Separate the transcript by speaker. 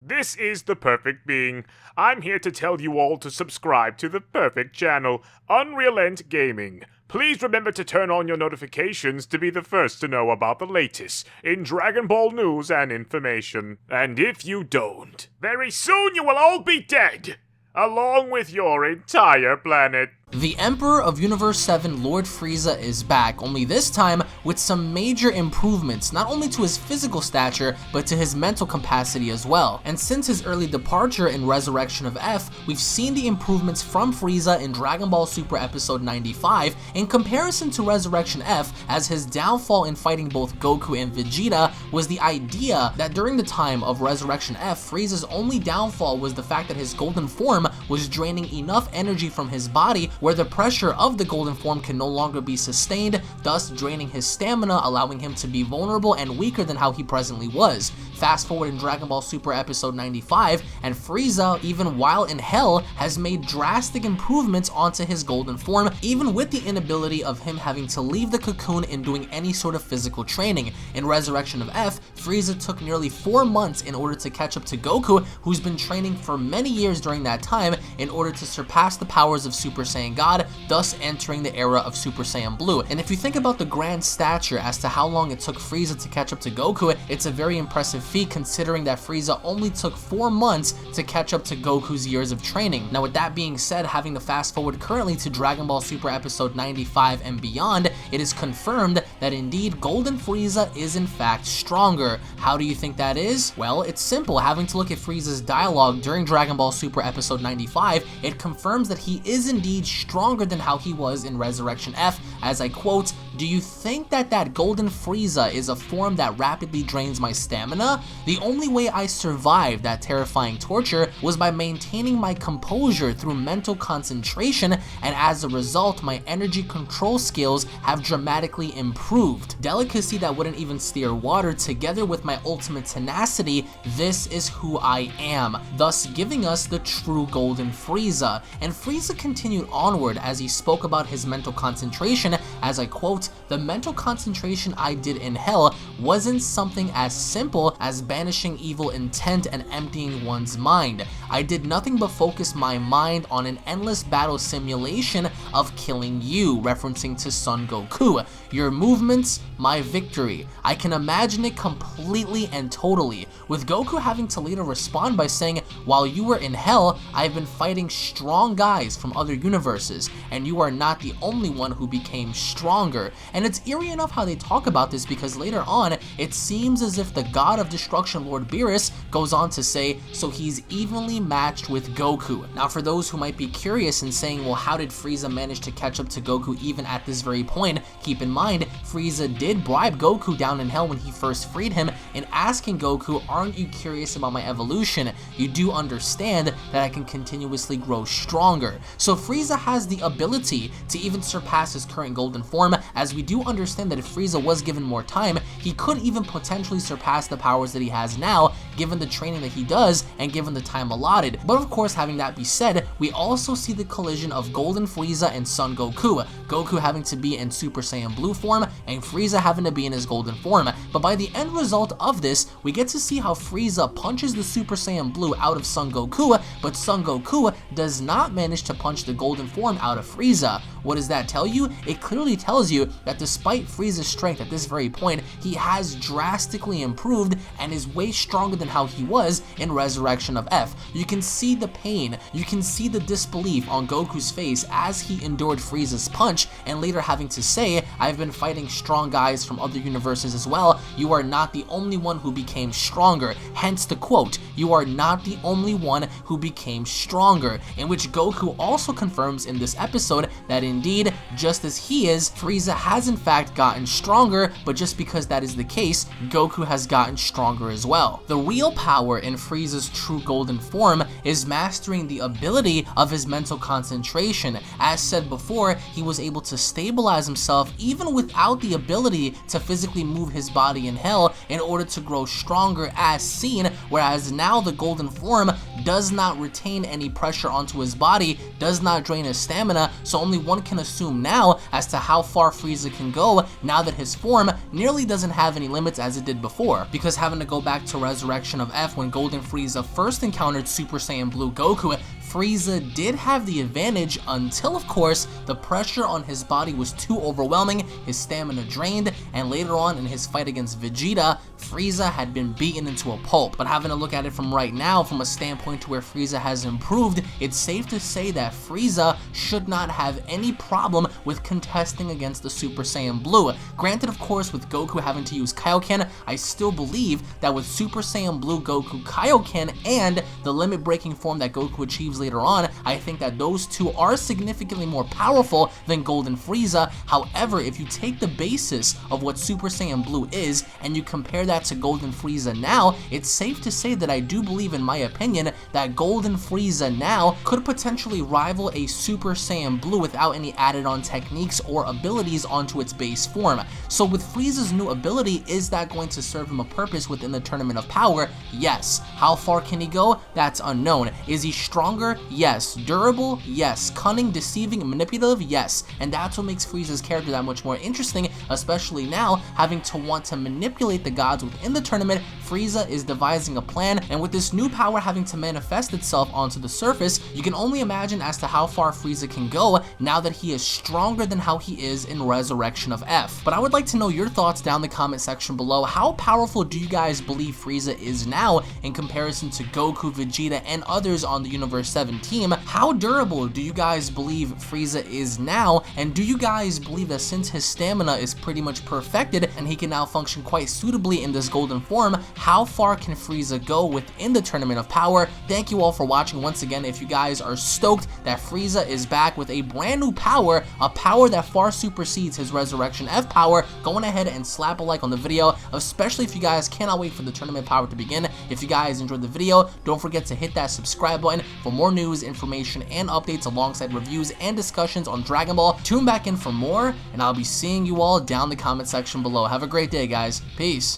Speaker 1: This is the Perfect Being. I'm here to tell you all to subscribe to the perfect channel, UnrealEntGaming. Please remember to turn on your notifications to be the first to know about the latest in Dragon Ball news and information. And if you don't, very soon you will all be dead, along with your entire planet.
Speaker 2: The Emperor of Universe 7, Lord Frieza, is back, only this time with some major improvements, not only to his physical stature, but to his mental capacity as well. And since his early departure in Resurrection of F, we've seen the improvements from Frieza in Dragon Ball Super Episode 95 in comparison to Resurrection F, as his downfall in fighting both Goku and Vegeta was the idea that during the time of Resurrection F, Frieza's only downfall was the fact that his golden form was draining enough energy from his body where the pressure of the golden form can no longer be sustained, thus draining his stamina, allowing him to be vulnerable and weaker than how he presently was. Fast forward in Dragon Ball Super Episode 95, and Frieza, even while in Hell, has made drastic improvements onto his golden form, even with the inability of him having to leave the cocoon and doing any sort of physical training. In Resurrection of F, Frieza took nearly 4 months in order to catch up to Goku, who's been training for many years during that time in order to surpass the powers of Super Saiyan God, thus entering the era of Super Saiyan Blue. And if you think about the grand stature as to how long it took Frieza to catch up to Goku, it's a very impressive feat considering that Frieza only took 4 months to catch up to Goku's years of training. Now with that being said, having to fast forward currently to Dragon Ball Super Episode 95 and beyond, it is confirmed that indeed Golden Frieza is in fact stronger. How do you think that is? Well, it's simple. Having to look at Frieza's dialogue during Dragon Ball Super Episode 95, it confirms that he is indeed stronger than how he was in Resurrection F, as I quote, "Do you think that Golden Frieza is a form that rapidly drains my stamina? The only way I survived that terrifying torture was by maintaining my composure through mental concentration, and as a result, my energy control skills have dramatically improved. Delicacy that wouldn't even steer water, together with my ultimate tenacity, this is who I am," thus giving us the true Golden Frieza. And Frieza continued onward as he spoke about his mental concentration, as I quote, "The mental concentration I did in Hell wasn't something as simple as banishing evil intent and emptying one's mind. I did nothing but focus my mind on an endless battle simulation of killing you," referencing to Son Goku. "Your movements, my victory. I can imagine it completely and totally," with Goku having to later respond by saying, "While you were in Hell, I've been fighting strong guys from other universes, and you are not the only one who became stronger." And it's eerie enough how they talk about this, because later on, it seems as if the god of destruction, Lord Beerus, goes on to say, so he's evenly matched with Goku. Now for those who might be curious and saying, well, how did Frieza manage to catch up to Goku even at this very point? Keep in mind, Frieza did bribe Goku down in Hell when he first freed him in asking Goku, "Aren't you curious about my evolution? You do understand that I can continuously grow stronger." So Frieza has the ability to even surpass his current golden form, as we do understand that if Frieza was given more time, he could even potentially surpass the powers that he has now, given the training that he does and given the time allotted. But of course, having that be said, we also see the collision of Golden Frieza and Son Goku, Goku having to be in Super Saiyan Blue form and Frieza having to be in his golden form. But by the end result of this, we get to see how Frieza punches the Super Saiyan Blue out of Son Goku, but Son Goku does not manage to punch the golden form out of Frieza. What does that tell you? It clearly tells you that despite Frieza's strength at this very point, he has drastically improved and is way stronger than how he was in Resurrection of F. You can see the pain, you can see the disbelief on Goku's face as he endured Frieza's punch, and later having to say, "I've been fighting strong guys from other universes as well. You are not the only one who became stronger." Hence the quote, "You are not the only one who became stronger," in which Goku also confirms in this episode that indeed, just as he is, Frieza has in fact gotten stronger, but just because that is the case, Goku has gotten stronger as well. The real power in Frieza's true golden form is mastering the ability of his mental concentration. As said before, he was able to stabilize himself even without the ability to physically move his body in Hell in order to grow stronger as seen, whereas now the golden form does not retain any pressure onto his body, does not drain his stamina, so only one can assume now as to how far Frieza can go now that his form nearly doesn't have have any limits as it did before, because having to go back to Resurrection of F when Golden Frieza first encountered Super Saiyan Blue Goku, Frieza did have the advantage until, of course, the pressure on his body was too overwhelming, his stamina drained, and later on in his fight against Vegeta, Frieza had been beaten into a pulp. But having to look at it from right now, from a standpoint to where Frieza has improved, it's safe to say that Frieza should not have any problem with contesting against the Super Saiyan Blue. Granted, of course, with Goku having to use Kaioken, I still believe that with Super Saiyan Blue Goku Kaioken and the limit-breaking form that Goku achieves later on, I think that those two are significantly more powerful than Golden Frieza. However, if you take the basis of what Super Saiyan Blue is and you compare that to Golden Frieza now, it's safe to say that I do believe, in my opinion, that Golden Frieza now could potentially rival a Super Saiyan Blue without any added on techniques or abilities onto its base form. So with Frieza's new ability, is that going to serve him a purpose within the Tournament of Power? Yes. How far can he go? That's unknown. Is he stronger? Yes. Durable? Yes. Cunning, deceiving, manipulative? Yes. And that's what makes Frieza's character that much more interesting, especially now having to want to manipulate the gods within the tournament. Frieza is devising a plan, and with this new power having to manifest itself onto the surface, you can only imagine as to how far Frieza can go now that he is stronger than how he is in Resurrection of F. But I would like to know your thoughts down in the comment section below. How powerful do you guys believe Frieza is now in comparison to Goku, Vegeta, and others on the Universe 7 team? How durable do you guys believe Frieza is now? And do you guys believe that since his stamina is pretty much perfected and he can now function quite suitably in this golden form, how far can Frieza go within the Tournament of Power? Thank you all for watching. Once again, if you guys are stoked that Frieza is back with a brand new power, a power that far supersedes his Resurrection F power, go on ahead and slap a like on the video, especially if you guys cannot wait for the Tournament Power to begin. If you guys enjoyed the video, don't forget to hit that subscribe button for more news, information, and updates alongside reviews and discussions on Dragon Ball. Tune back in for more, and I'll be seeing you all down in the comment section below. Have a great day, guys. Peace.